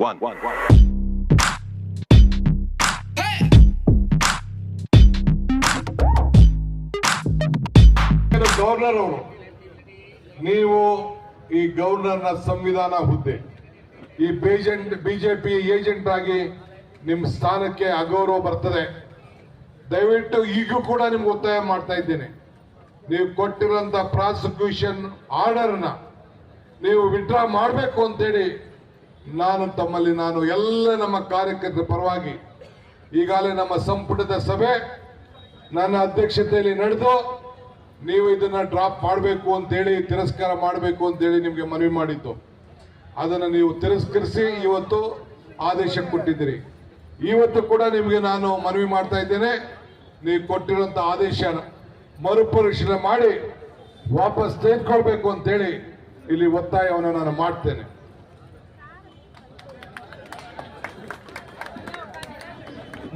One. Governor ಅವರು, ನೀವು ಈ ಗವರ್ನರ್ನ ಸಂವಿಧಾನ ಹುದ್ದೆ ಈ ಬಿಜೆಪಿ ಏಜೆಂಟ್ ಆಗಿ ನಿಮ್ಮ ಸ್ಥಾನಕ್ಕೆ ಅಗೌರವ ಬರ್ತದೆ. ದಯವಿಟ್ಟು ಈಗೂ ಕೂಡ ನಿಮ್ಗೆ ಒತ್ತಾಯ ಮಾಡ್ತಾ ಇದ್ದೇನೆ, ನೀವು ಕೊಟ್ಟಿರುವಂತ ಪ್ರಾಸಿಕ್ಯೂಷನ್ ಆರ್ಡರ್ನ ನೀವು ವಿಡ್ರಾ ಮಾಡಬೇಕು ಅಂತೇಳಿ ತಮ್ಮಲ್ಲಿ ಎಲ್ಲ ನಮ್ಮ ಕಾರ್ಯಕರ್ತರ ಪರವಾಗಿ ಈಗಾಗಲೇ ನಮ್ಮ ಸಂಪುಟದ ಸಭೆ ನನ್ನ ಅಧ್ಯಕ್ಷತೆಯಲ್ಲಿ ನಡೆದು ನೀವು ಇದನ್ನ ಡ್ರಾಪ್ ಮಾಡಬೇಕು ಅಂತೇಳಿ, ತಿರಸ್ಕಾರ ಮಾಡಬೇಕು ಅಂತೇಳಿ ನಿಮಗೆ ಮನವಿ ಮಾಡಿದ್ದು. ಅದನ್ನು ನೀವು ತಿರಸ್ಕರಿಸಿ ಇವತ್ತು ಆದೇಶ ಕೊಟ್ಟಿದ್ದೀರಿ. ಇವತ್ತು ಕೂಡ ನಿಮಗೆ ನಾನು ಮನವಿ ಮಾಡ್ತಾ ಇದ್ದೇನೆ, ನೀವು ಕೊಟ್ಟಿರುವಂತ ಆದೇಶನ ಮರುಪರಿಶೀಲನೆ ಮಾಡಿ ವಾಪಸ್ ತೆಗೆದುಕೊಳ್ಬೇಕು ಅಂತೇಳಿ ಇಲ್ಲಿ ಒತ್ತಾಯವನ್ನು ನಾನು ಮಾಡ್ತೇನೆ.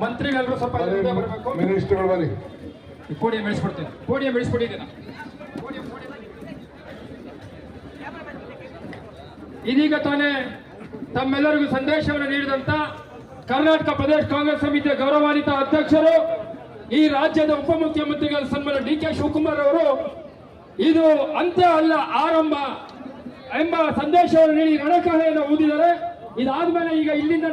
ಮಂತ್ರಿಗಳು ಸ್ವಲ್ಪ ಮಿನಿಸ್ಟರ್ಗಳು ಬನ್ನಿ. ಪೋಡಿಯಂ ಇಳಿಸ್ಬಿಡ್ತೀನಿ, ಪೋಡಿಯಂ ಇಳಿಸ್ಬಿಟ್ಟಿದ್ದೀನಿ. ಇದೀಗ ತಾನೇ ತಮ್ಮೆಲ್ಲರಿಗೂ ಸಂದೇಶವನ್ನು ನೀಡಿದಂತ ಕರ್ನಾಟಕ ಪ್ರದೇಶ ಕಾಂಗ್ರೆಸ್ ಸಮಿತಿಯ ಗೌರವಾನ್ವಿತ ಅಧ್ಯಕ್ಷರು, ಈ ರಾಜ್ಯದ ಉಪಮುಖ್ಯಮಂತ್ರಿಗಳ ಸನ್ಮಾನ್ಯ ಡಿ.ಕೆ. ಶಿವಕುಮಾರ್ ಅವರು ಇದು ಅಂತ್ಯ ಅಲ್ಲ ಆರಂಭ ಎಂಬ ಸಂದೇಶವನ್ನು ನೀಡಿ ರಣಕಹಳೆಯನ್ನು ಊದಿದ್ದಾರೆ. ಇದಾದ್ಮೇಲೆ ಈಗ ಇಲ್ಲಿಂದ